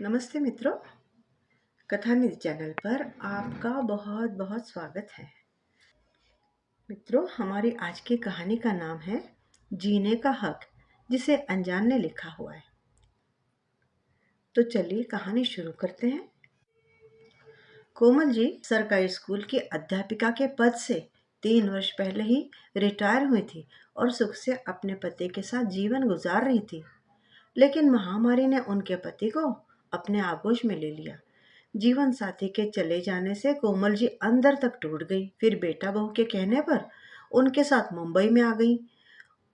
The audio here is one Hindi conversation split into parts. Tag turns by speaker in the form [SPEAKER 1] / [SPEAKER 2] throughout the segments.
[SPEAKER 1] नमस्ते मित्रों, कथानिधि चैनल पर आपका बहुत बहुत स्वागत है। मित्रों, हमारी आज की कहानी का नाम है जीने का हक, जिसे अनजान ने लिखा हुआ है। तो चलिए कहानी शुरू करते हैं। कोमल जी सरकारी स्कूल की अध्यापिका के पद से 3 वर्ष पहले ही रिटायर हुई थी और सुख से अपने पति के साथ जीवन गुजार रही थी। लेकिन महामारी ने उनके पति को अपने आगोश में ले लिया। जीवन साथी के चले जाने से कोमल जी अंदर तक टूट गई। फिर बेटा बहू के कहने पर उनके साथ मुंबई में आ गई।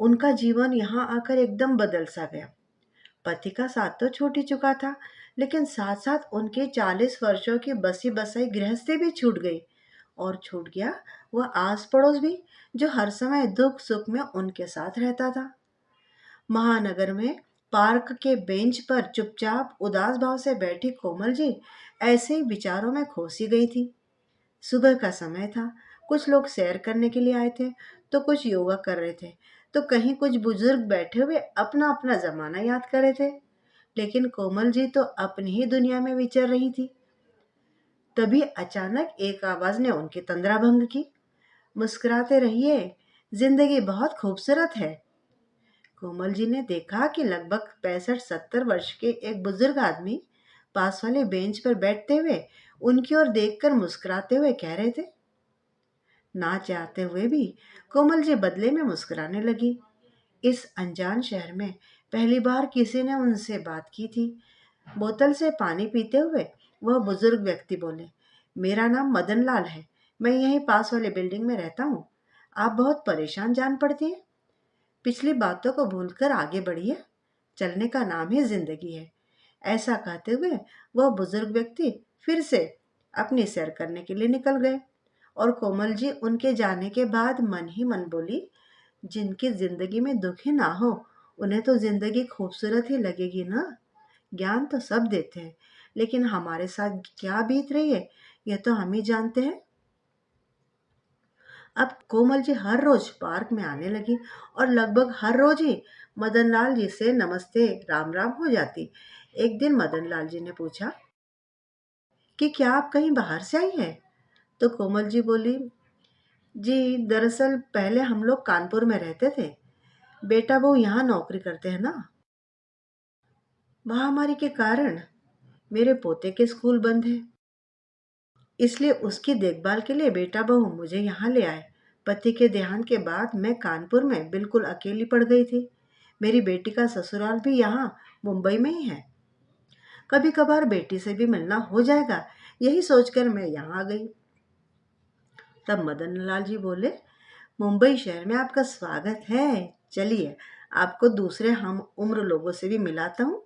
[SPEAKER 1] उनका जीवन यहाँ आकर एकदम बदल सा गया। पति का साथ तो छूट ही चुका था, लेकिन साथ साथ उनके 40 वर्षों की बसी बसाई गृहस्थी भी छूट गई। और छूट गया वह आस पड़ोस भी, जो हर समय दुख सुख में उनके साथ रहता था। महानगर में पार्क के बेंच पर चुपचाप उदास भाव से बैठी कोमल जी ऐसे ही विचारों में खोसी गई थी। सुबह का समय था। कुछ लोग सैर करने के लिए आए थे, तो कुछ योगा कर रहे थे, तो कहीं कुछ बुजुर्ग बैठे हुए अपना अपना जमाना याद कर रहे थे। लेकिन कोमल जी तो अपनी ही दुनिया में विचर रही थी। तभी अचानक एक आवाज ने उनकी तंद्रा भंग की। मुस्कुराते रहिए, जिंदगी बहुत खूबसूरत है। कोमल जी ने देखा कि लगभग 65-70 वर्ष के एक बुजुर्ग आदमी पास वाले बेंच पर बैठते हुए उनकी ओर देखकर मुस्कुराते हुए कह रहे थे। ना चाहते हुए भी कोमल जी बदले में मुस्कुराने लगी। इस अनजान शहर में पहली बार किसी ने उनसे बात की थी। बोतल से पानी पीते हुए वह बुजुर्ग व्यक्ति बोले, मेरा नाम मदन लाल है। मैं यहीं पास वाले बिल्डिंग में रहता हूँ। आप बहुत परेशान जान पड़ती हैं। पिछली बातों को भूलकर आगे बढ़िए। चलने का नाम ही जिंदगी है। ऐसा कहते हुए वह बुजुर्ग व्यक्ति फिर से अपनी सैर करने के लिए निकल गए। और कोमल जी उनके जाने के बाद मन ही मन बोली, जिनकी जिंदगी में दुख ही ना हो, उन्हें तो जिंदगी खूबसूरत ही लगेगी ना। ज्ञान तो सब देते हैं, लेकिन हमारे साथ क्या बीत रही है, यह तो हम ही जानते हैं। अब कोमल जी हर रोज पार्क में आने लगी और लगभग हर रोज ही मदन लाल जी से नमस्ते राम राम हो जाती। एक दिन मदन लाल जी ने पूछा कि क्या आप कहीं बाहर से आई हैं? तो कोमल जी बोली, जी दरअसल पहले हम लोग कानपुर में रहते थे। बेटा वो यहाँ नौकरी करते हैं ना। महामारी के कारण मेरे पोते के स्कूल बंद है, इसलिए उसकी देखभाल के लिए बेटा बहू मुझे यहाँ ले आए। पति के देहांत के बाद मैं कानपुर में बिल्कुल अकेली पड़ गई थी। मेरी बेटी का ससुराल भी यहाँ मुंबई में ही है। कभी कभार बेटी से भी मिलना हो जाएगा, यही सोचकर मैं यहाँ आ गई। तब मदन लाल जी बोले, मुंबई शहर में आपका स्वागत है। चलिए आपको दूसरे हम उम्र लोगों से भी मिलाता हूँ।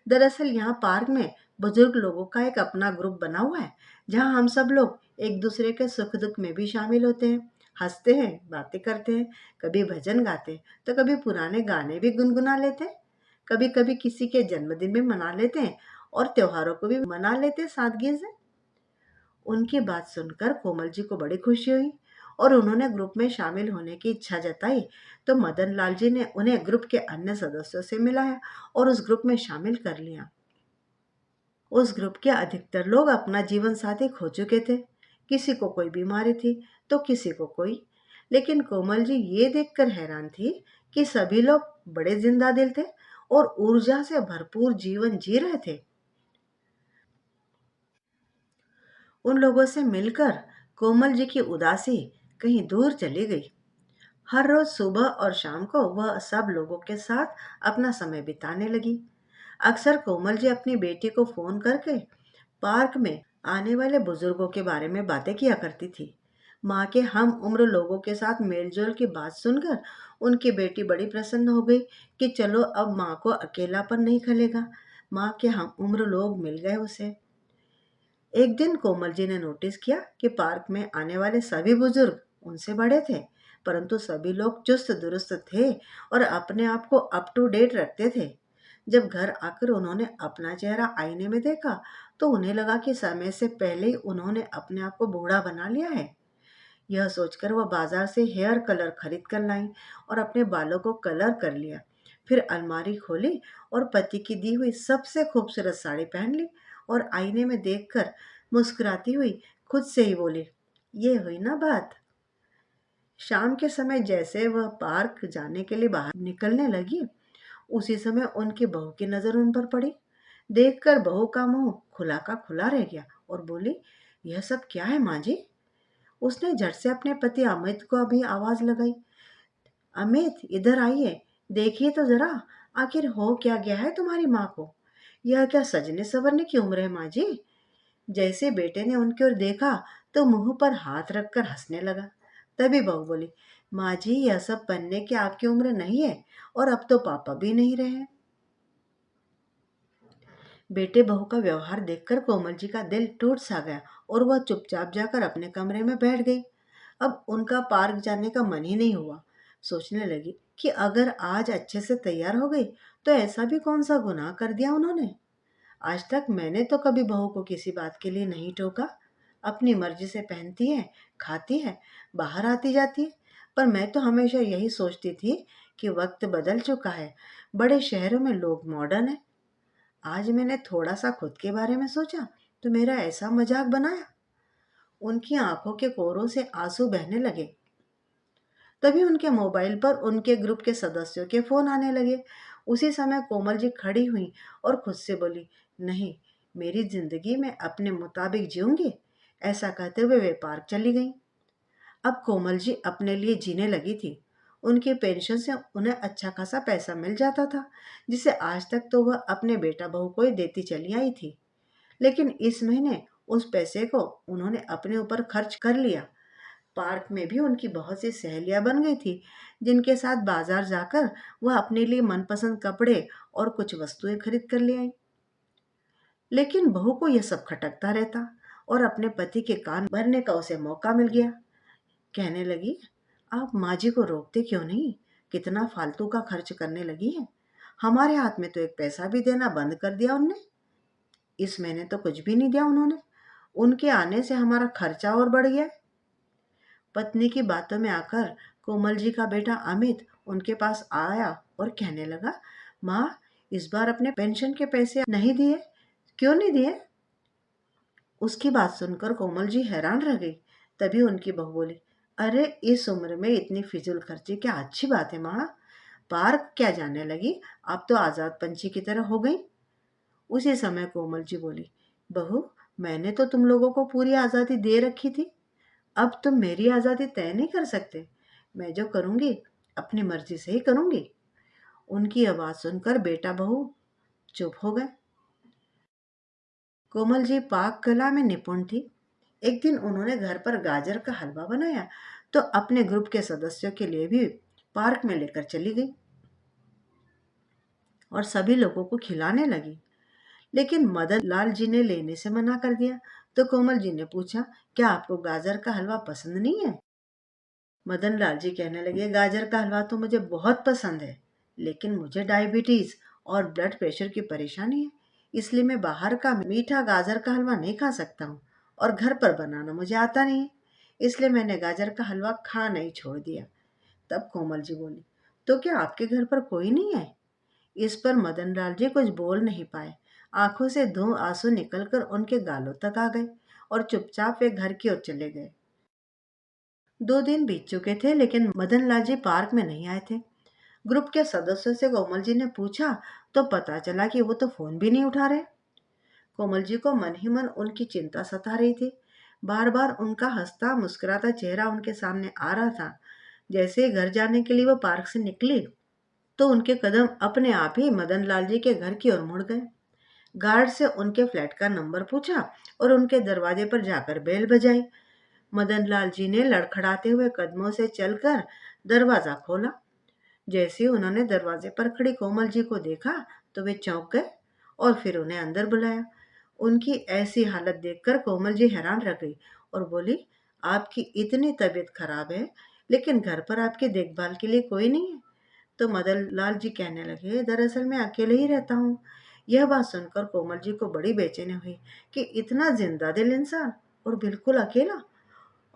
[SPEAKER 1] दरअसल यहाँ पार्क में बुजुर्ग लोगों का एक अपना ग्रुप बना हुआ है, जहाँ हम सब लोग एक दूसरे के सुख दुख में भी शामिल होते हैं, हंसते हैं, बातें करते हैं, कभी भजन गाते हैं, तो कभी पुराने गाने भी गुनगुना लेते हैं, कभी कभी किसी के जन्मदिन भी मना लेते हैं और त्योहारों को भी मना लेते हैं सादगी से। उनकी बात सुनकर कोमल जी को बड़ी खुशी हुई और उन्होंने ग्रुप में शामिल होने की इच्छा जताई। तो मदन लाल जी ने उन्हें ग्रुप के अन्य सदस्यों से मिलाया और उस ग्रुप में शामिल कर लिया। उस ग्रुप के अधिकतर लोग अपना जीवन साथी खो चुके थे। किसी को कोई बीमारी थी, तो किसी को कोई। लेकिन कोमल जी ये देखकर हैरान थी कि सभी लोग बड़े जिंदा दिल थे और ऊर्जा से भरपूर जीवन जी रहे थे। उन लोगों से मिलकर कोमल जी की उदासी कहीं दूर चली गई। हर रोज सुबह और शाम को वह सब लोगों के साथ अपना समय बिताने लगी। अक्सर कोमल जी अपनी बेटी को फोन करके पार्क में आने वाले बुजुर्गों के बारे में बातें किया करती थी। माँ के हम उम्र लोगों के साथ मेलजोल की बात सुनकर उनकी बेटी बड़ी प्रसन्न हो गई कि चलो अब माँ को अकेलापन नहीं खलेगा। माँ के हम उम्र लोग मिल गए उसे। एक दिन कोमल जी ने नोटिस किया कि पार्क में आने वाले सभी बुजुर्ग उनसे बड़े थे, परंतु सभी लोग चुस्त दुरुस्त थे और अपने आप को अप टू डेट रखते थे। जब घर आकर उन्होंने अपना चेहरा आईने में देखा, तो उन्हें लगा कि समय से पहले ही उन्होंने अपने आप को बूढ़ा बना लिया है। यह सोचकर वह बाजार से हेयर कलर खरीद कर लाई और अपने बालों को कलर कर लिया। फिर अलमारी खोली और पति की दी हुई सबसे खूबसूरत साड़ी पहन ली और आईने में देखकर मुस्कुराती हुई खुद से ही बोली, ये हुई ना बात। शाम के समय जैसे वह पार्क जाने के लिए बाहर निकलने लगी, उसी समय उनकी बहू की नजर उन पर पड़ी। देखकर बहू का मुंह खुला का खुला रह गया और बोली, यह सब क्या है माँ जी? उसने झट से अपने पति अमित को अभी आवाज लगाई, अमित इधर आइए, देखिए तो जरा, आखिर हो क्या गया है तुम्हारी माँ को? यह क्या सजने संवरने की उम्र है माँ जी? जैसे बेटे ने उनकी ओर देखा तो मुंह पर हाथ रखकर हंसने लगा। तभी बहू बोली, माँ जी यह सब बनने की आपकी उम्र नहीं है, और अब तो पापा भी नहीं रहे। बेटे बहू का व्यवहार देखकर कोमल जी का दिल टूट सा गया और वह चुपचाप जाकर अपने कमरे में बैठ गई। अब उनका पार्क जाने का मन ही नहीं हुआ। सोचने लगी कि अगर आज अच्छे से तैयार हो गई तो ऐसा भी कौन सा गुनाह कर दिया उन्होंने। आज तक मैंने तो कभी बहू को किसी बात के लिए नहीं टोका। अपनी मर्जी से पहनती है, खाती है, बाहर आती जाती है। पर मैं तो हमेशा यही सोचती थी कि वक्त बदल चुका है, बड़े शहरों में लोग मॉडर्न है। आज मैंने थोड़ा सा खुद के बारे में सोचा तो मेरा ऐसा मजाक बनाया। उनकी आंखों के कोरों से आंसू बहने लगे। तभी उनके मोबाइल पर उनके ग्रुप के सदस्यों के फोन आने लगे। उसी समय कोमल जी खड़ी हुई और खुद से बोली, नहीं, मेरी जिंदगी में अपने मुताबिक जीऊंगी। ऐसा कहते हुए वे पार्क चली गई। अब कोमल जी अपने लिए जीने लगी थी। उनके पेंशन से उन्हें अच्छा खासा पैसा मिल जाता था, जिसे आज तक तो वह अपने बेटा बहू को ही देती चली आई थी। लेकिन इस महीने उस पैसे को उन्होंने अपने ऊपर खर्च कर लिया। पार्क में भी उनकी बहुत सी सहेलियां बन गई थी, जिनके साथ बाजार जाकर वह अपने लिए मनपसंद कपड़े और कुछ वस्तुएं खरीद कर ले आई। लेकिन बहू को यह सब खटकता रहता और अपने पति के कान भरने का उसे मौका मिल गया। कहने लगी, आप माँ जी को रोकते क्यों नहीं? कितना फालतू का खर्च करने लगी है। हमारे हाथ में तो एक पैसा भी देना बंद कर दिया उनने। इस महीने तो कुछ भी नहीं दिया उन्होंने। उनके आने से हमारा खर्चा और बढ़ गया। पत्नी की बातों में आकर कोमल जी का बेटा अमित उनके पास आया और कहने लगा, माँ, इस बार अपने पेंशन के पैसे नहीं दिए? क्यों नहीं दिए? उसकी बात सुनकर कोमल जी हैरान रह गई। तभी उनकी बहू बोली, अरे इस उम्र में इतनी फिजूल खर्ची क्या अच्छी बात है माँ? पार्क क्या जाने लगी, अब तो आजाद पंछी की तरह हो गई। उसी समय कोमल जी बोली, बहू, मैंने तो तुम लोगों को पूरी आजादी दे रखी थी। अब तुम मेरी आजादी तय नहीं कर सकते। मैं जो करूंगी अपनी मर्जी से ही करूंगी। उनकी आवाज सुनकर बेटा बहू चुप हो गए। कोमल जी पाक कला में निपुण थी। एक दिन उन्होंने घर पर गाजर का हलवा बनाया तो अपने ग्रुप के सदस्यों के लिए भी पार्क में लेकर चली गई और सभी लोगों को खिलाने लगी। लेकिन मदन लाल जी ने लेने से मना कर दिया। तो कोमल जी ने पूछा, क्या आपको गाजर का हलवा पसंद नहीं है? मदन लाल जी कहने लगे, गाजर का हलवा तो मुझे बहुत पसंद है, लेकिन मुझे डायबिटीज और ब्लड प्रेशर की परेशानी है, इसलिए मैं बाहर का मीठा गाजर का हलवा नहीं खा सकता हूँ, और घर पर बनाना मुझे आता नहीं है, इसलिए मैंने गाजर का हलवा खाना ही छोड़ दिया। तब कोमल जी बोली, तो क्या आपके घर पर कोई नहीं है? इस पर मदन लाल जी कुछ बोल नहीं पाए। आंखों से दो आंसू निकलकर उनके गालों तक आ गए और चुपचाप वे घर की ओर चले गए। 2 दिन बीत चुके थे लेकिन मदन लाल जी पार्क में नहीं आए थे। ग्रुप के सदस्यों से कोमल जी ने पूछा तो पता चला कि वो तो फोन भी नहीं उठा रहे। कोमल जी को मन ही मन उनकी चिंता सता रही थी। बार बार उनका हंसता मुस्कुराता चेहरा उनके सामने आ रहा था। जैसे ही घर जाने के लिए वो पार्क से निकली तो उनके कदम अपने आप ही मदन लाल जी के घर की ओर मुड़ गए। गार्ड से उनके फ्लैट का नंबर पूछा और उनके दरवाजे पर जाकर बेल बजाई। मदन लाल जी ने लड़खड़ाते हुए कदमों से चलकर दरवाजा खोला। जैसे ही उन्होंने दरवाजे पर खड़ी कोमल जी को देखा तो वे चौंक गए और फिर उन्हें अंदर बुलाया। उनकी ऐसी हालत देखकर कोमल जी हैरान रह गई और बोली, आपकी इतनी तबीयत खराब है लेकिन घर पर आपकी देखभाल के लिए कोई नहीं है? तो मदन लाल जी कहने लगे, दरअसल मैं अकेले ही रहता हूँ। यह बात सुनकर कोमल जी को बड़ी बेचैनी हुई कि इतना जिंदा दिल इंसान और बिल्कुल अकेला,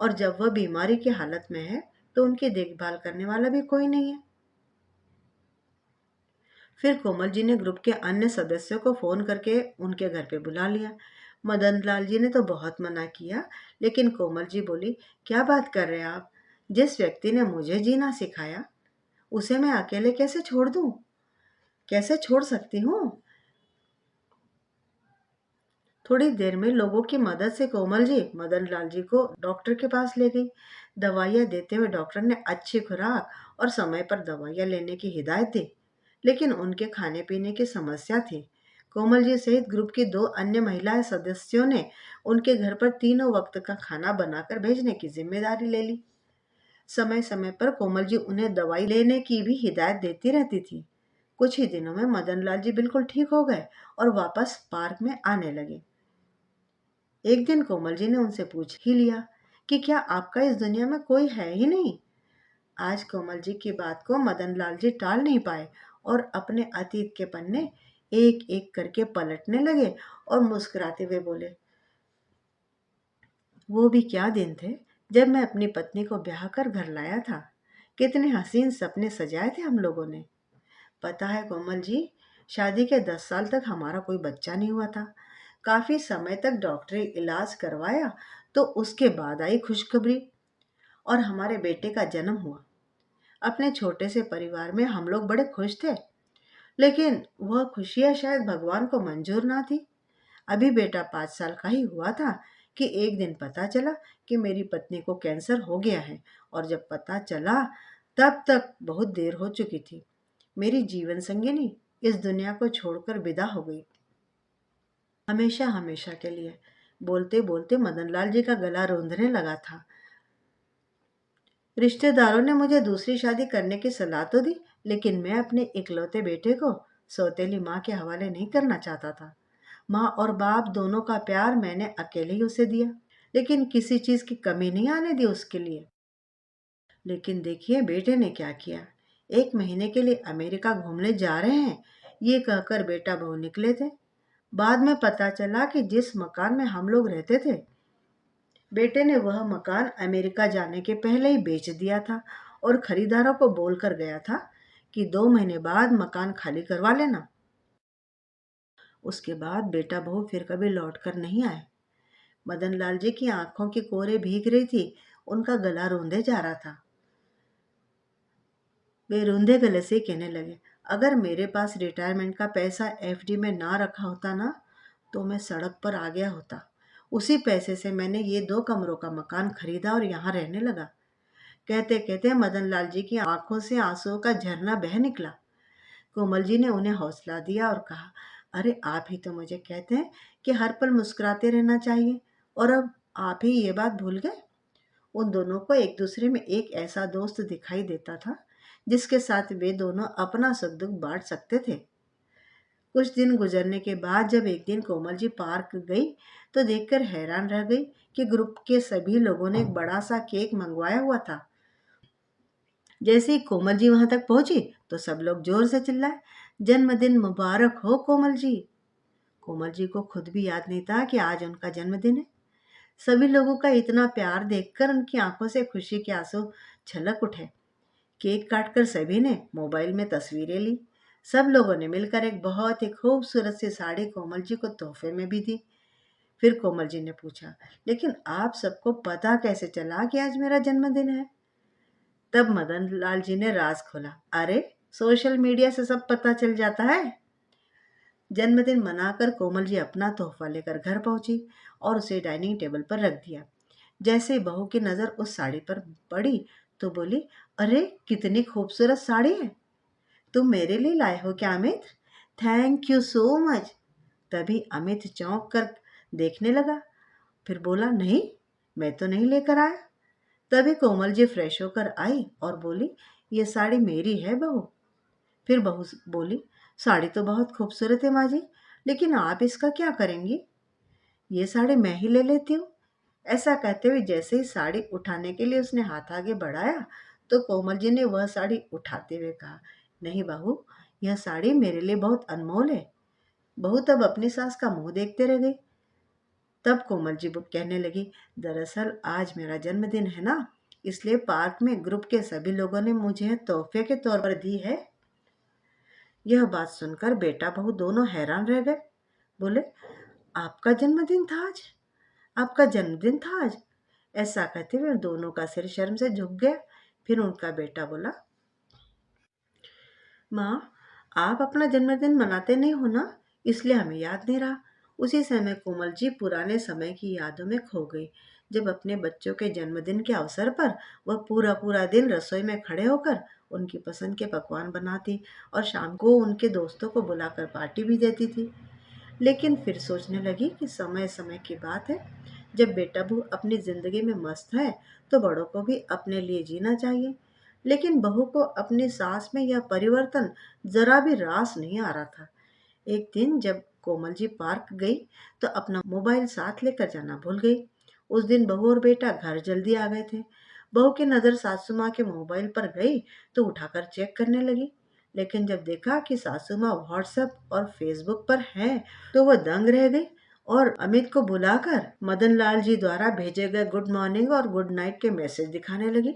[SPEAKER 1] और जब वह बीमारी की हालत में है तो उनकी देखभाल करने वाला भी कोई नहीं है। फिर कोमल जी ने ग्रुप के अन्य सदस्यों को फोन करके उनके घर पे बुला लिया। मदन लाल जी ने तो बहुत मना किया, लेकिन कोमल जी बोली, क्या बात कर रहे हैं आप? जिस व्यक्ति ने मुझे जीना सिखाया उसे मैं अकेले कैसे छोड़ दूं? कैसे छोड़ सकती हूँ? थोड़ी देर में लोगों की मदद से कोमल जी मदन लाल जी को डॉक्टर के पास ले गई। दवाइयाँ देते हुए डॉक्टर ने अच्छी खुराक और समय पर दवाइयाँ लेने की हिदायत दी, लेकिन उनके खाने पीने की समस्या थी। कोमल जी सहित ग्रुप की दो अन्य महिला सदस्यों ने उनके घर पर तीनों वक्त का खाना बनाकर भेजने की जिम्मेदारी ले ली। समय समय पर कोमल जी उन्हें दवाई लेने की भी हिदायत देती रहती थी। कुछ ही दिनों में मदन लाल जी बिल्कुल ठीक हो गए और वापस पार्क में आने लगे। एक दिन कोमल जी ने उनसे पूछ ही लिया कि क्या आपका इस दुनिया में कोई है ही नहीं? आज कोमल जी की बात को मदन लाल जी टाल नहीं पाए और अपने अतीत के पन्ने एक एक करके पलटने लगे और मुस्कुराते हुए बोले, वो भी क्या दिन थे जब मैं अपनी पत्नी को ब्याह कर घर लाया था। कितने हसीन सपने सजाए थे हम लोगों ने। पता है कोमल जी, शादी के 10 साल तक हमारा कोई बच्चा नहीं हुआ था। काफी समय तक डॉक्टरी इलाज करवाया तो उसके बाद आई खुशखबरी और हमारे बेटे का जन्म हुआ। अपने छोटे से परिवार में हम लोग बड़े खुश थे, लेकिन वह खुशियां शायद भगवान को मंजूर ना थी। अभी बेटा 5 साल का ही हुआ था कि एक दिन पता चला कि मेरी पत्नी को कैंसर हो गया है, और जब पता चला तब तक बहुत देर हो चुकी थी। मेरी जीवन संगिनी इस दुनिया को छोड़कर विदा हो गई, हमेशा हमेशा के लिए। बोलते बोलते मदनलाल जी का गला रूंधने लगा था। रिश्तेदारों ने मुझे दूसरी शादी करने की सलाह तो दी, लेकिन मैं अपने इकलौते बेटे को सौतेली माँ के हवाले नहीं करना चाहता था। माँ और बाप दोनों का प्यार मैंने अकेले ही उसे दिया, लेकिन किसी चीज की कमी नहीं आने दी उसके लिए। लेकिन देखिए बेटे ने क्या किया। 1 महीने के लिए अमेरिका घूमने जा रहे हैं, ये कहकर बेटा बहू निकले थे। बाद में पता चला कि जिस मकान में हम लोग रहते थे, बेटे ने वह मकान अमेरिका जाने के पहले ही बेच दिया था और खरीदारों को बोलकर गया था कि 2 महीने बाद मकान खाली करवा लेना। उसके बाद बेटा बहू फिर कभी लौट कर नहीं आए। मदन लाल जी की आंखों की कोरे भीग रही थी, उनका गला रोंदे जा रहा था। वे रूंधे गले से कहने लगे, अगर मेरे पास रिटायरमेंट का पैसा एफडी में ना रखा होता ना, तो मैं सड़क पर आ गया होता। उसी पैसे से मैंने ये 2 कमरों का मकान खरीदा और यहाँ रहने लगा। कहते कहते मदन लाल जी की आंखों से आंसुओं का झरना बह निकला। कोमल जी ने उन्हें हौसला दिया और कहा, अरे आप ही तो मुझे कहते हैं कि हर पल मुस्कुराते रहना चाहिए, और अब आप ही ये बात भूल गए। उन दोनों को एक दूसरे में एक ऐसा दोस्त दिखाई देता था जिसके साथ वे दोनों अपना सुख दुख बांट सकते थे। कुछ दिन गुजरने के बाद जब एक दिन कोमल जी पार्क गई तो देखकर हैरान रह गई कि ग्रुप के सभी लोगों ने एक बड़ा सा केक मंगवाया हुआ था। जैसे ही कोमल जी वहां तक पहुंची तो सब लोग जोर से चिल्लाए, जन्मदिन मुबारक हो कोमल जी। कोमल जी को खुद भी याद नहीं था कि आज उनका जन्मदिन है। सभी लोगों का इतना प्यार देखकर उनकी आंखों से खुशी के आंसू छलक उठे। केक काटकर सभी ने मोबाइल में तस्वीरें ली। सब लोगों ने मिलकर एक बहुत ही खूबसूरत सी साड़ी कोमल जी को तोहफे में भी दी। फिर कोमल जी ने पूछा, लेकिन आप सबको पता कैसे चला कि आज मेरा जन्मदिन है? तब मदन लाल जी ने राज खोला, अरे सोशल मीडिया से सब पता चल जाता है। जन्मदिन मनाकर कोमल जी अपना तोहफा लेकर घर पहुंची और उसे डाइनिंग टेबल पर रख दिया। जैसे ही बहू की नजर उस साड़ी पर पड़ी तो बोली, अरे कितनी खूबसूरत साड़ी है, तुम मेरे लिए लाए हो क्या Amit? Thank you so much. तभी अमित चौंक कर देखने लगा, फिर बोला, नहीं मैं तो नहीं लेकर आया। तभी कोमल जी फ्रेश होकर आई और बोली, ये साड़ी मेरी है बहू। फिर बहू बोली, साड़ी तो बहुत खूबसूरत है माँ जी, लेकिन आप इसका क्या करेंगी? ये साड़ी मैं ही ले लेती हूँ। ऐसा कहते हुए जैसे ही साड़ी उठाने के लिए उसने हाथ आगे बढ़ाया तो कोमल जी ने वह साड़ी उठाते हुए कहा, नहीं बहू, यह साड़ी मेरे लिए बहुत अनमोल है। बहू तब अपनी सास का मुंह देखते रह गई। तब कोमल जी कहने लगी, दरअसल आज मेरा जन्मदिन है ना, इसलिए पार्क में ग्रुप के सभी लोगों ने मुझे तोहफे के तौर पर दी है। यह बात सुनकर बेटा बहू दोनों हैरान रह गए। बोले, आपका जन्मदिन था आज? आपका जन्मदिन था आज? ऐसा कहते हुए दोनों का सिर शर्म से झुक गया। फिर उनका बेटा बोला, माँ, आप अपना जन्मदिन मनाते नहीं हो ना, इसलिए हमें याद नहीं रहा। उसी समय कोमल जी पुराने समय की यादों में खो गई, जब अपने बच्चों के जन्मदिन के अवसर पर वह पूरा पूरा दिन रसोई में खड़े होकर उनकी पसंद के पकवान बनाती और शाम को उनके दोस्तों को बुलाकर पार्टी भी देती थी। लेकिन फिर सोचने लगी कि समय समय की बात है, जब बेटा बहू अपनी जिंदगी में मस्त है तो बड़ों को भी अपने लिए जीना चाहिए। लेकिन बहू को अपनी सास में यह परिवर्तन जरा भी रास नहीं आ रहा था। एक दिन जब कोमल जी पार्क गई तो अपना मोबाइल साथ लेकर जाना भूल गई। उस दिन बहू और बेटा घर जल्दी आ गए थे। बहू की नजर सासू माँ के मोबाइल पर गई तो उठाकर चेक करने लगी। लेकिन जब देखा कि सासू माँ व्हाट्सएप और फेसबुक पर हैं, तो वह दंग रह गई और अमित को बुलाकर मदन लाल जी द्वारा भेजे गए गुड मॉर्निंग और गुड नाइट के मैसेज दिखाने लगी।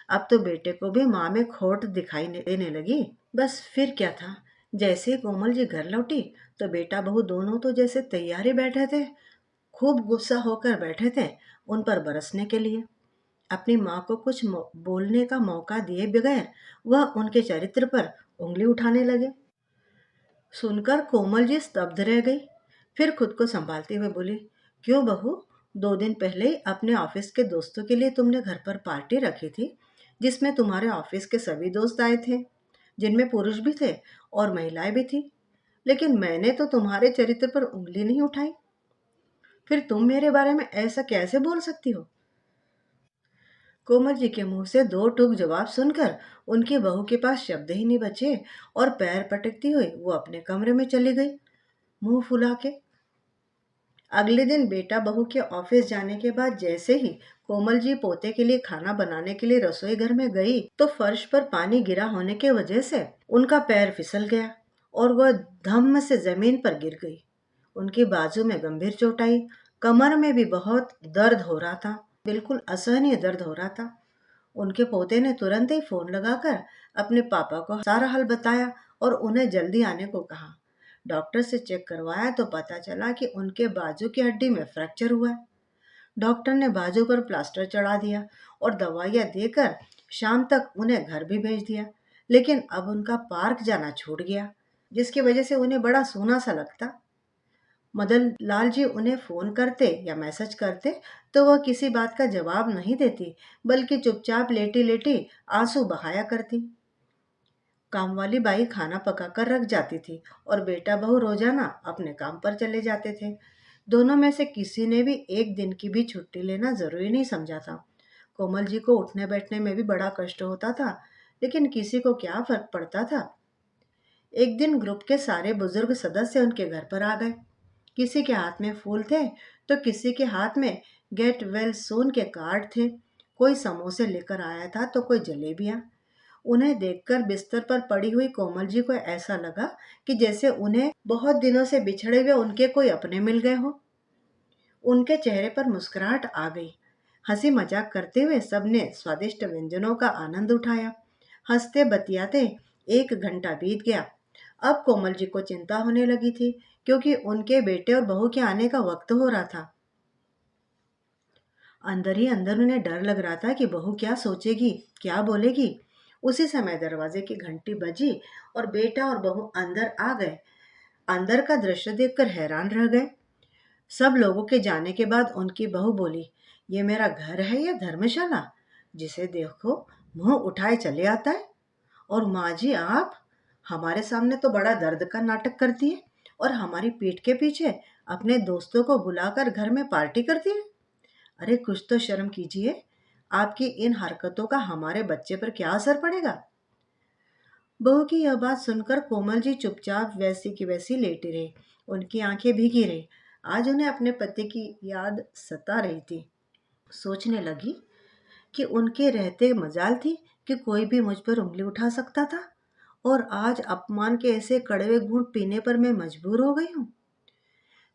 [SPEAKER 1] अब तो बेटे को भी माँ में खोट दिखाई देने लगी। बस फिर क्या था, जैसे ही कोमल जी घर लौटी तो बेटा बहू दोनों तो जैसे तैयारी बैठे थे, खूब गुस्सा होकर बैठे थे उन पर बरसने के लिए। अपनी माँ को कुछ बोलने का मौका दिए बगैर वह उनके चरित्र पर उंगली उठाने लगे। सुनकर कोमल जी स्तब्ध रह गई। फिर खुद को संभालते हुए बोली, क्यों बहू, 2 दिन पहले ही अपने ऑफिस के दोस्तों के लिए तुमने घर पर पार्टी रखी थी, जिसमें तुम्हारे ऑफिस के सभी दोस्त आए थे, जिनमें पुरुष भी थे और महिलाएं भी थी। लेकिन मैंने तो तुम्हारे चरित्र पर उंगली नहीं उठाई। फिर तुम मेरे बारे में ऐसा कैसे बोल सकती हो? कोमल जी के मुंह से 2 टूक जवाब सुनकर उनकी बहू के पास शब्द ही नहीं बचे और पैर पटकती हुई वो अपने कमरे में चली गई, मुंह फुला के। अगले दिन बेटा बहू के ऑफिस जाने के बाद जैसे ही कोमल जी पोते के लिए खाना बनाने के लिए रसोई घर में गई तो फर्श पर पानी गिरा होने की वजह से उनका पैर फिसल गया और वह धम्म से जमीन पर गिर गई। उनकी बाजू में गंभीर चोट आई, कमर में भी बहुत दर्द हो रहा था, बिल्कुल असहनीय दर्द हो रहा था। उनके पोते ने तुरंत ही फोन लगाकर अपने पापा को सारा हाल बताया और उन्हें जल्दी आने को कहा। डॉक्टर से चेक करवाया तो पता चला कि उनके बाजू की हड्डी में फ्रैक्चर हुआ है। डॉक्टर ने बाजू पर प्लास्टर चढ़ा दिया और दवाइयाँ देकर शाम तक उन्हें घर भी भेज दिया। लेकिन अब उनका पार्क जाना छूट गया, जिसकी वजह से उन्हें बड़ा सूना सा लगता। मदन लाल जी उन्हें फोन करते या मैसेज करते तो वह किसी बात का जवाब नहीं देती, बल्कि चुपचाप लेटी लेटी आंसू बहाया करती। काम वाली बाई खाना पकाकर रख जाती थी और बेटा बहू रोजाना अपने काम पर चले जाते थे। दोनों में से किसी ने भी एक दिन की भी छुट्टी लेना जरूरी नहीं समझा था। कोमल जी को उठने बैठने में भी बड़ा कष्ट होता था, लेकिन किसी को क्या फर्क पड़ता था। एक दिन ग्रुप के सारे बुजुर्ग सदस्य उनके घर पर आ गए। किसी के हाथ में फूल थे तो किसी के हाथ में गेट वेल सून के कार्ड थे। कोई समोसे लेकर आया था तो कोई जलेबियां। उन्हें देखकर बिस्तर पर पड़ी हुई कोमल जी को ऐसा लगा कि जैसे उन्हें बहुत दिनों से बिछड़े हुए उनके कोई अपने मिल गए हो। उनके चेहरे पर मुस्कुराहट आ गई। हंसी मजाक करते हुए सबने स्वादिष्ट व्यंजनों का आनंद उठाया। हंसते बतियाते 1 घंटा बीत गया। अब कोमल जी को चिंता होने लगी थी, क्योंकि उनके बेटे और बहू के आने का वक्त हो रहा था। अंदर ही अंदर उन्हें डर लग रहा था कि बहू क्या सोचेगी, क्या बोलेगी। उसी समय दरवाजे की घंटी बजी और बेटा और बहू अंदर आ गए। अंदर का दृश्य देखकर हैरान रह गए। सब लोगों के जाने के बाद उनकी बहू बोली, ये मेरा घर है या धर्मशाला, जिसे देखो मुंह उठाए चले आता है। और माँ जी आप हमारे सामने तो बड़ा दर्द का नाटक करती है और हमारी पीठ के पीछे अपने दोस्तों को बुलाकर घर में पार्टी करती है। अरे कुछ तो शर्म कीजिए, आपकी इन हरकतों का हमारे बच्चे पर क्या असर पड़ेगा? बहू की यह बात सुनकर कोमल जी चुपचाप वैसी की वैसी लेटी रही। उनकी आंखें भीगी रही। आज उन्हें अपने पति की याद सता रही थी। सोचने लगी कि उनके रहते मजाल थी कि कोई भी मुझ पर उंगली उठा सकता था, और आज अपमान के ऐसे कड़वे घूंट पीने पर मैं मजबूर हो गई हूँ।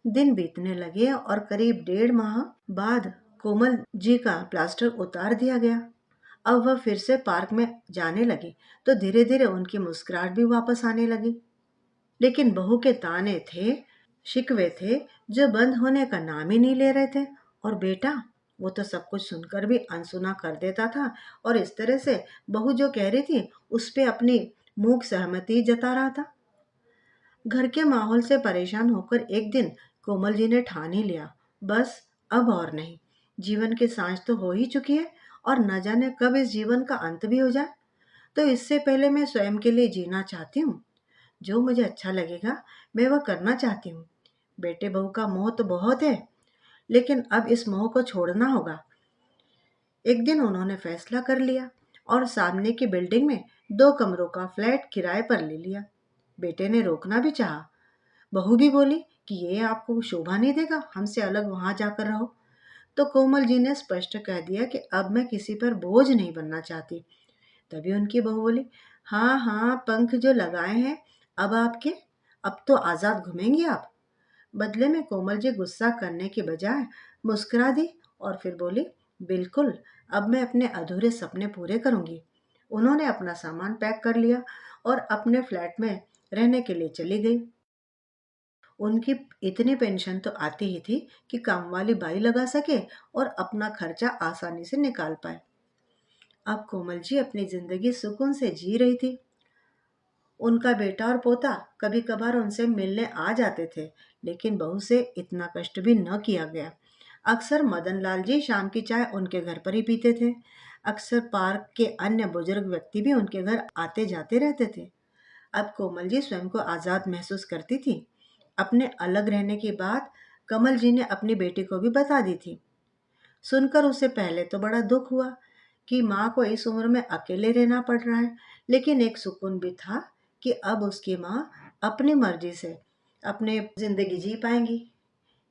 [SPEAKER 1] दिन बीतने लगे और करीब 1.5 माह बाद कोमल जी का प्लास्टर उतार दिया गया। अब वह फिर से पार्क में जाने लगी तो धीरे धीरे उनकी मुस्कुराहट भी वापस आने लगी। लेकिन बहू के ताने थे, शिकवे थे, जो बंद होने का नाम ही नहीं ले रहे थे। और बेटा, वो तो सब कुछ सुनकर भी अनसुना कर देता था और इस तरह से बहू जो कह रही थी उस पे अपनी मूक सहमति जता रहा था। घर के माहौल से परेशान होकर एक दिन कोमल जी ने ठान ही लिया, बस अब और नहीं। जीवन की सांझ तो हो ही चुकी है और न जाने कब इस जीवन का अंत भी हो जाए। तो इससे पहले मैं स्वयं के लिए जीना चाहती हूँ। जो मुझे अच्छा लगेगा मैं वह करना चाहती हूँ। बेटे बहू का मोह तो बहुत है, लेकिन अब इस मोह को छोड़ना होगा। एक दिन उन्होंने फैसला कर लिया और सामने की बिल्डिंग में 2 कमरों का फ्लैट किराए पर ले लिया। बेटे ने रोकना भी चाहा। बहू भी बोली कि ये आपको शोभा नहीं देगा, हमसे अलग वहां जाकर रहो। तो कोमल जी ने स्पष्ट कह दिया कि अब मैं किसी पर बोझ नहीं बनना चाहती। तभी उनकी बहू बोली, हाँ हाँ, पंख जो लगाए हैं अब आपके, अब तो आजाद घूमेंगी आप। बदले में कोमल जी गुस्सा करने की बजाय मुस्कुरा दी और फिर बोली, बिल्कुल, अब मैं अपने अधूरे सपने पूरे करूंगी। उन्होंने अपना सामान पैक कर लिया और अपने फ्लैट में रहने के लिए चली गई। उनकी इतनी पेंशन तो आती ही थी कि काम वाली बाई लगा सके और अपना खर्चा आसानी से निकाल पाए। अब कोमल जी अपनी जिंदगी सुकून से जी रही थी। उनका बेटा और पोता कभी कभार उनसे मिलने आ जाते थे, लेकिन बहू से इतना कष्ट भी न किया गया। अक्सर मदन लाल जी शाम की चाय उनके घर पर ही पीते थे। अक्सर पार्क के अन्य बुजुर्ग व्यक्ति भी उनके घर आते जाते रहते थे। अब कोमल जी स्वयं को आजाद महसूस करती थी। अपने अलग रहने की बात कमल जी ने अपनी बेटी को भी बता दी थी। सुनकर उसे पहले तो बड़ा दुख हुआ कि माँ को इस उम्र में अकेले रहना पड़ रहा है, लेकिन एक सुकून भी था कि अब उसकी माँ अपनी मर्जी से अपने जिंदगी जी पाएंगी।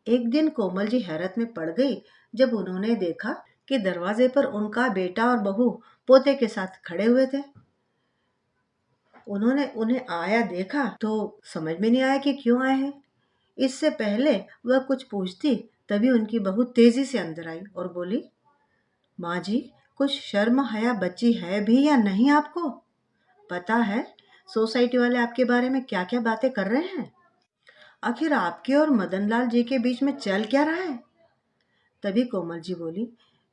[SPEAKER 1] एक दिन कोमल जी हैरत में पड़ गई जब उन्होंने देखा कि दरवाजे पर उनका बेटा और बहू पोते के साथ खड़े हुए थे। उन्होंने उन्हें आया देखा तो समझ में नहीं आया कि क्यों आए हैं। इससे पहले वह कुछ पूछती, तभी उनकी बहू तेजी से अंदर आई और बोली, माँ जी, कुछ शर्म हया बची है भी या नहीं आपको? पता है सोसाइटी वाले आपके बारे में क्या क्या बातें कर रहे हैं? आखिर आपके और मदन लाल जी के बीच में चल क्या रहा है? तभी कोमल जी बोली,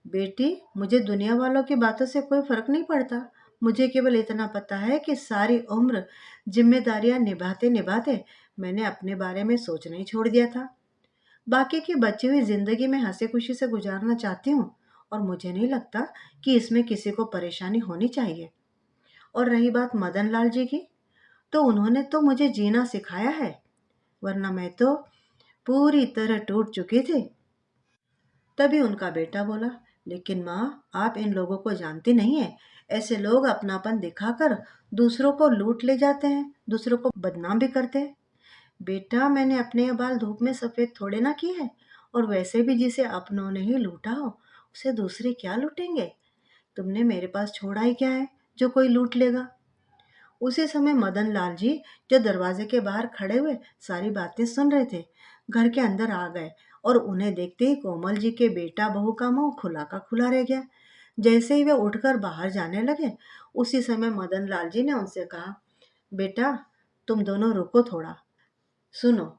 [SPEAKER 1] बेटी, मुझे दुनिया वालों की बातों से कोई फर्क नहीं पड़ता। मुझे केवल इतना पता है कि सारी उम्र जिम्मेदारियां निभाते निभाते मैंने अपने बारे में सोचना ही छोड़ दिया था। बाकी की बची हुई जिंदगी में हंसी खुशी से गुजारना चाहती हूँ और मुझे नहीं लगता कि इसमें किसी को परेशानी होनी चाहिए। और रही बात मदन लाल जी की, तो उन्होंने तो मुझे जीना सिखाया है, वरना मैं तो पूरी तरह टूट चुकी थी। तभी उनका बेटा बोला, लेकिन माँ, आप इन लोगों को जानती नहीं है। ऐसे लोग अपनापन दिखाकर दूसरों को लूट ले जाते हैं, दूसरों को बदनाम भी करते हैं। बेटा, मैंने अपने ये बाल धूप में सफेद थोड़े ना किए हैं। और वैसे भी जिसे अपनों ने ही लूटा हो उसे दूसरे क्या लूटेंगे? तुमने मेरे पास छोड़ा ही क्या है जो कोई लूट लेगा? उसी समय मदन लाल जी, जो दरवाजे के बाहर खड़े हुए सारी बातें सुन रहे थे, घर के अंदर आ गए और उन्हें देखते ही कोमल जी के बेटा बहू का मुंह खुला का खुला रह गया। जैसे ही वे उठकर बाहर जाने लगे, उसी समय मदन लाल जी ने उनसे कहा, बेटा, तुम दोनों रुको थोड़ा। सुनो,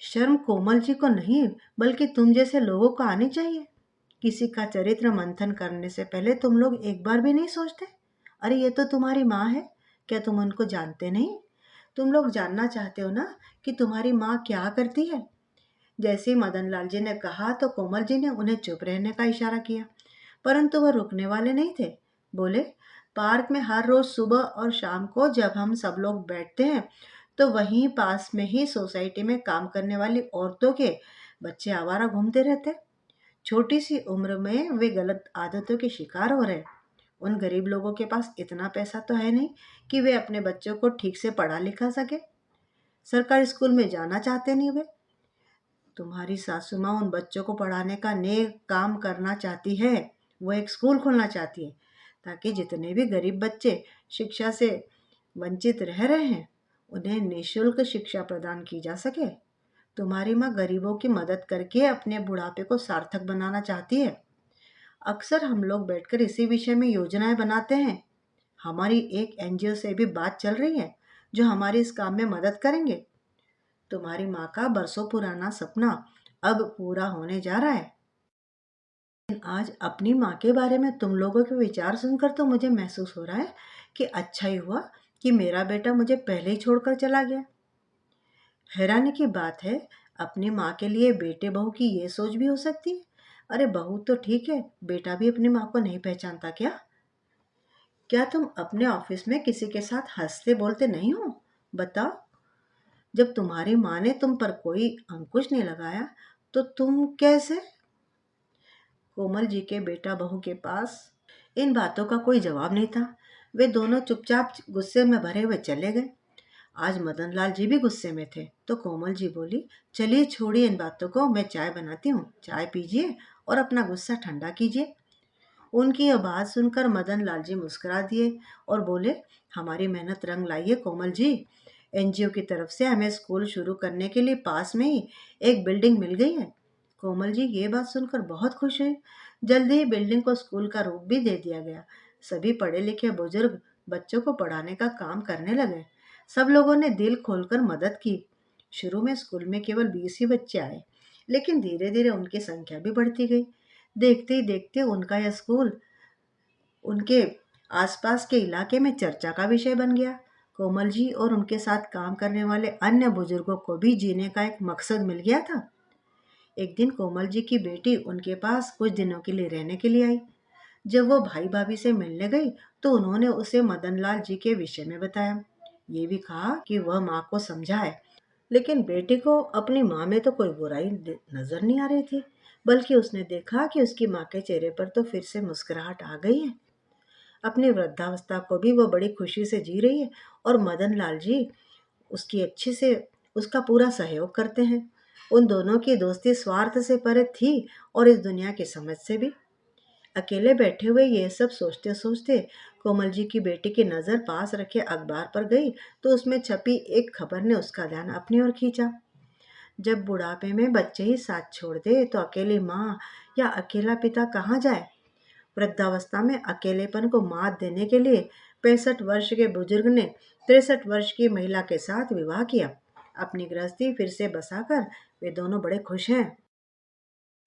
[SPEAKER 1] शर्म कोमल जी को नहीं बल्कि तुम जैसे लोगों को आनी चाहिए। किसी का चरित्र मंथन करने से पहले तुम लोग एक बार भी नहीं सोचते? अरे ये तो तुम्हारी माँ है, क्या तुम उनको जानते नहीं? तुम लोग जानना चाहते हो ना कि तुम्हारी माँ क्या करती है? जैसे ही मदन लाल जी ने कहा तो कोमल जी ने उन्हें चुप रहने का इशारा किया, परंतु वह रुकने वाले नहीं थे। बोले, पार्क में हर रोज सुबह और शाम को जब हम सब लोग बैठते हैं तो वहीं पास में ही सोसाइटी में काम करने वाली औरतों के बच्चे आवारा घूमते रहते। छोटी सी उम्र में वे गलत आदतों के शिकार हो रहे। उन गरीब लोगों के पास इतना पैसा तो है नहीं कि वे अपने बच्चों को ठीक से पढ़ा लिखा सके। सरकारी स्कूल में जाना चाहते नहीं वे। तुम्हारी सासू माँ उन बच्चों को पढ़ाने का नेक काम करना चाहती है। वो एक स्कूल खोलना चाहती है ताकि जितने भी गरीब बच्चे शिक्षा से वंचित रह रहे हैं उन्हें निःशुल्क शिक्षा प्रदान की जा सके। तुम्हारी माँ गरीबों की मदद करके अपने बुढ़ापे को सार्थक बनाना चाहती है। अक्सर हम लोग बैठकर इसी विषय में योजनाएं बनाते हैं। हमारी एक एनजीओ से भी बात चल रही है जो हमारी इस काम में मदद करेंगे। तुम्हारी माँ का बरसों पुराना सपना अब पूरा होने जा रहा है। आज अपनी माँ के बारे में तुम लोगों के विचार सुनकर तो मुझे महसूस हो रहा है कि अच्छा ही हुआ कि मेरा बेटा मुझे पहले ही छोड़कर चला गया। हैरानी की बात है, अपनी माँ के लिए बेटे बहू की ये सोच भी हो सकती है। अरे बहू तो ठीक है, बेटा भी अपनी माँ को नहीं पहचानता क्या? क्या तुम अपने ऑफिस में किसी के साथ हंसते बोलते नहीं हो? बताओ, जब तुम्हारी माँ ने तुम पर कोई अंकुश नहीं लगाया तो तुम कैसे? कोमल जी के बेटा बहू के पास इन बातों का कोई जवाब नहीं था। वे दोनों चुपचाप गुस्से में भरे हुए चले गए। आज मदन लाल जी भी गुस्से में थे तो कोमल जी बोली, चलिए छोड़िए इन बातों को, मैं चाय बनाती हूँ, चाय पीजिए और अपना गुस्सा ठंडा कीजिए। उनकी यह बात सुनकर मदन लाल जी मुस्कुरा दिए और बोले, हमारी मेहनत रंग लाई है कोमल जी। एनजीओ की तरफ से हमें स्कूल शुरू करने के लिए पास में ही एक बिल्डिंग मिल गई है। कोमल जी ये बात सुनकर बहुत खुश हुई। जल्दी ही बिल्डिंग को स्कूल का रूप भी दे दिया गया। सभी पढ़े लिखे बुजुर्ग बच्चों को पढ़ाने का काम करने लगे। सब लोगों ने दिल खोलकर मदद की। शुरू में स्कूल में केवल 20 ही बच्चे आए, लेकिन धीरे धीरे उनकी संख्या भी बढ़ती गई। देखते ही देखते उनका यह स्कूल उनके आसपास के इलाके में चर्चा का विषय बन गया। कोमल जी और उनके साथ काम करने वाले अन्य बुजुर्गों को भी जीने का एक मकसद मिल गया था। एक दिन कोमल जी की बेटी उनके पास कुछ दिनों के लिए रहने के लिए आई। जब वो भाई भाभी से मिलने गई तो उन्होंने उसे मदन लाल जी के विषय में बताया। ये भी कहा कि वह माँ को समझाए, लेकिन बेटी को अपनी माँ में तो कोई बुराई नजर नहीं आ रही थी, बल्कि उसने देखा कि उसकी माँ के चेहरे पर तो फिर से मुस्कुराहट आ गई है। अपनी वृद्धावस्था को भी वो बड़ी खुशी से जी रही है और मदन लाल जी उसकी अच्छे से उसका पूरा सहयोग करते हैं। उन दोनों की दोस्ती स्वार्थ से परे थी और इस दुनिया की समझ से भी। अकेले बैठे हुए ये सब सोचते सोचते कोमल जी की बेटी की नज़र पास रखे अखबार पर गई तो उसमें छपी एक खबर ने उसका ध्यान अपनी ओर खींचा। जब बुढ़ापे में बच्चे ही साथ छोड़ दे तो अकेली माँ या अकेला पिता कहाँ जाए? वृद्धावस्था में अकेलेपन को मात देने के लिए 65 वर्ष के बुजुर्ग ने 63 वर्ष की महिला के साथ विवाह किया। अपनी गृहस्थी फिर से बसाकर वे दोनों बड़े खुश हैं।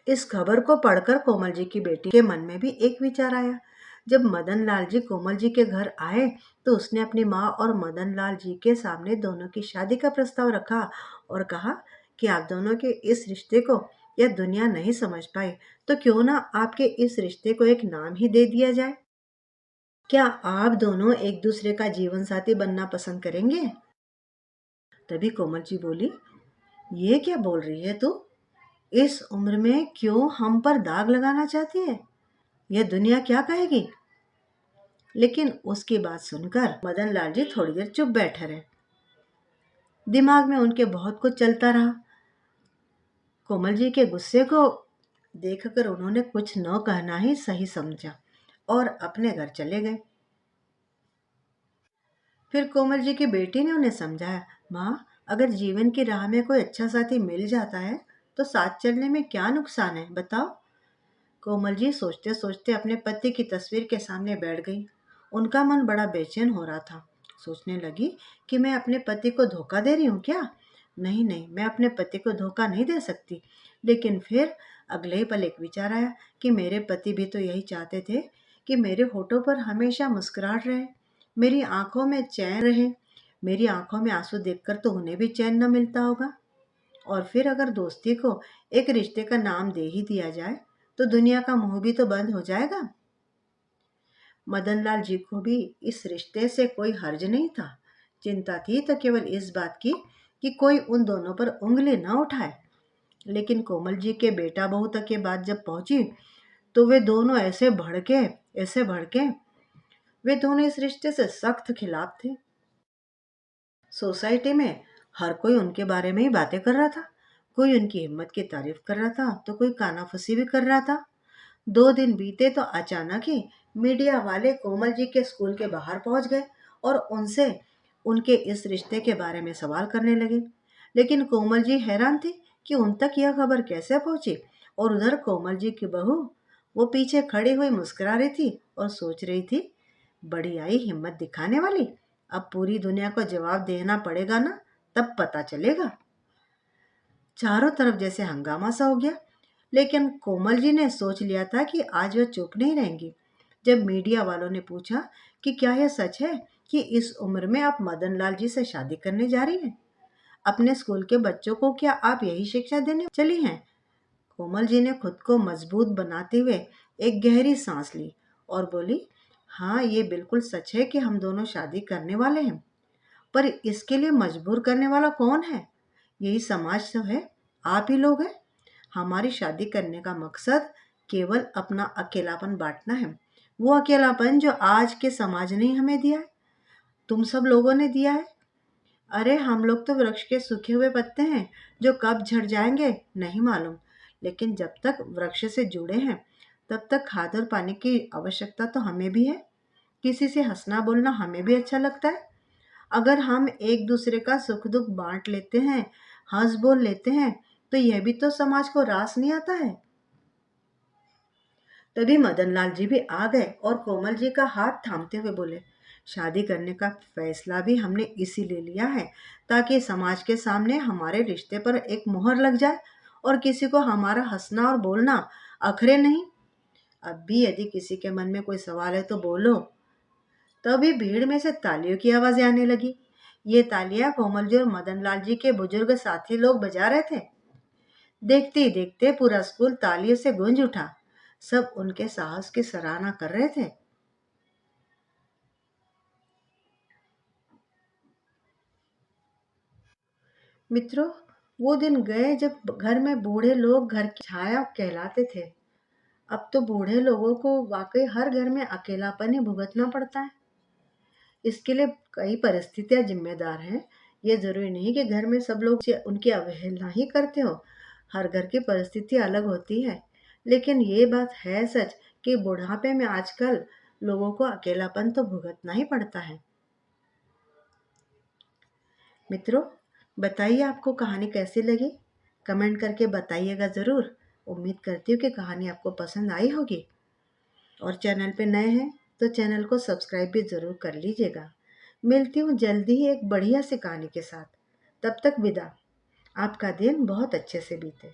[SPEAKER 1] इस खबर को पढ़कर कोमल जी की बेटी के मन में भी एक विचार आया। जब मदन लाल जी कोमल जी के घर आए तो उसने अपनी माँ और मदन लाल जी के सामने दोनों की शादी का प्रस्ताव रखा और कहा कि आप दोनों के इस रिश्ते को यह दुनिया नहीं समझ पाई तो क्यों ना आपके इस रिश्ते को एक नाम ही दे दिया जाए। क्या आप दोनों एक दूसरे का जीवन साथी बनना पसंद करेंगे? तभी कोमल जी बोली, ये क्या बोल रही है तू? इस उम्र में क्यों हम पर दाग लगाना चाहती है? यह दुनिया क्या कहेगी? लेकिन उसकी बात सुनकर मदन लाल जी थोड़ी देर चुप बैठे रहे। दिमाग में उनके बहुत कुछ चलता रहा। कोमल जी के गुस्से को देखकर उन्होंने कुछ न कहना ही सही समझा और अपने घर चले गए। फिर कोमल जी की बेटी ने उन्हें समझाया, माँ, अगर जीवन की राह में कोई अच्छा साथी मिल जाता है तो साथ चलने में क्या नुकसान है, बताओ। कोमल जी सोचते सोचते अपने पति की तस्वीर के सामने बैठ गई। उनका मन बड़ा बेचैन हो रहा था। सोचने लगी कि मैं अपने पति को धोखा दे रही हूँ क्या? नहीं नहीं, मैं अपने पति को धोखा नहीं दे सकती। लेकिन फिर अगले ही पल एक विचार आया कि मेरे पति भी तो यही चाहते थे कि मेरे होठों पर हमेशा मुस्कुराहट रहे, मेरी आंखों में चैन रहे। मेरी आंखों में आंसू देखकर तो उन्हें भी चैन न मिलता होगा। और फिर अगर दोस्ती को एक रिश्ते का नाम दे ही दिया जाए तो दुनिया का मुंह भी तो बंद हो जाएगा। मदन लाल जी को भी इस रिश्ते से कोई हर्ज नहीं था। चिंता थी तो केवल इस बात की कि कोई उन दोनों पर उंगली न उठाए। लेकिन कोमल जी के बेटा बहू तक ये बात जब पहुंची तो वे दोनों ऐसे भड़के, वे दोनों इस रिश्ते से सख्त खिलाफ थे। सोसाइटी में हर कोई उनके बारे में ही बातें कर रहा था। कोई उनकी हिम्मत की तारीफ कर रहा था तो कोई कानाफूसी भी कर रहा था। 2 दिन बीते तो अचानक ही मीडिया वाले कोमल जी के स्कूल के बाहर पहुंच गए और उनसे उनके इस रिश्ते के बारे में सवाल करने लगे। लेकिन कोमल जी हैरान थी कि उन तक यह खबर कैसे पहुंची। और उधर कोमल जी की बहू, वो पीछे खड़ी हुई मुस्कुरा रही थी और सोच रही थी, बड़ी आई हिम्मत दिखाने वाली। अब पूरी दुनिया को जवाब देना पड़ेगा ना, तब पता चलेगा। चारों तरफ जैसे हंगामा सा हो गया। लेकिन कोमल जी ने सोच लिया था कि आज वह चुप नहीं रहेंगी। जब मीडिया वालों ने पूछा कि क्या यह सच है कि इस उम्र में आप मदन लाल जी से शादी करने जा रही हैं, अपने स्कूल के बच्चों को क्या आप यही शिक्षा देने चली हैं? कोमल जी ने खुद को मजबूत बनाते हुए एक गहरी सांस ली और बोली, हाँ, ये बिल्कुल सच है कि हम दोनों शादी करने वाले हैं। पर इसके लिए मजबूर करने वाला कौन है? यही समाज तो है, आप ही लोग हैं। हमारी शादी करने का मकसद केवल अपना अकेलापन बांटना है। वो अकेलापन जो आज के समाज ने हमें दिया है, तुम सब लोगों ने दिया है। अरे हम लोग तो वृक्ष के सूखे हुए पत्ते हैं जो कब झड़ जाएंगे नहीं मालूम। लेकिन जब तक वृक्ष से जुड़े हैं तब तक खाद और पानी की आवश्यकता तो हमें भी है। किसी से हंसना बोलना हमें भी अच्छा लगता है। अगर हम एक दूसरे का सुख दुख बांट लेते हैं, हंस बोल लेते हैं, तो यह भी तो समाज को रास नहीं आता है। तभी मदन लाल जी भी आ गए और कोमल जी का हाथ थामते हुए बोले, शादी करने का फैसला भी हमने इसीलिए लिया है ताकि समाज के सामने हमारे रिश्ते पर एक मुहर लग जाए और किसी को हमारा हंसना और बोलना अखरे नहीं। अब भी यदि किसी के मन में कोई सवाल है तो बोलो। तभी भीड़ में से तालियों की आवाजें आने लगी। ये तालियां कोमल जी और मदन लाल जी के बुजुर्ग साथी लोग बजा रहे थे। देखते ही देखते पूरा स्कूल तालियों से गूंज उठा। सब उनके साहस की सराहना कर रहे थे। मित्रों, वो दिन गए जब घर में बूढ़े लोग घर की छाया कहलाते थे। अब तो बूढ़े लोगों को वाकई हर घर में अकेलापन ही भुगतना पड़ता है। इसके लिए कई परिस्थितियां जिम्मेदार हैं। ये जरूरी नहीं कि घर में सब लोग उनकी अवहेलना ही करते हो। हर घर की परिस्थिति अलग होती है। लेकिन ये बात है सच कि बुढ़ापे में आजकल लोगों को अकेलापन तो भुगतना ही पड़ता है। मित्रों, बताइए आपको कहानी कैसी लगी? कमेंट करके बताइएगा ज़रूर। उम्मीद करती हूँ कि कहानी आपको पसंद आई होगी। और चैनल पे नए हैं तो चैनल को सब्सक्राइब भी ज़रूर कर लीजिएगा। मिलती हूँ जल्दी ही एक बढ़िया सी कहानी के साथ। तब तक विदा। आपका दिन बहुत अच्छे से बीते।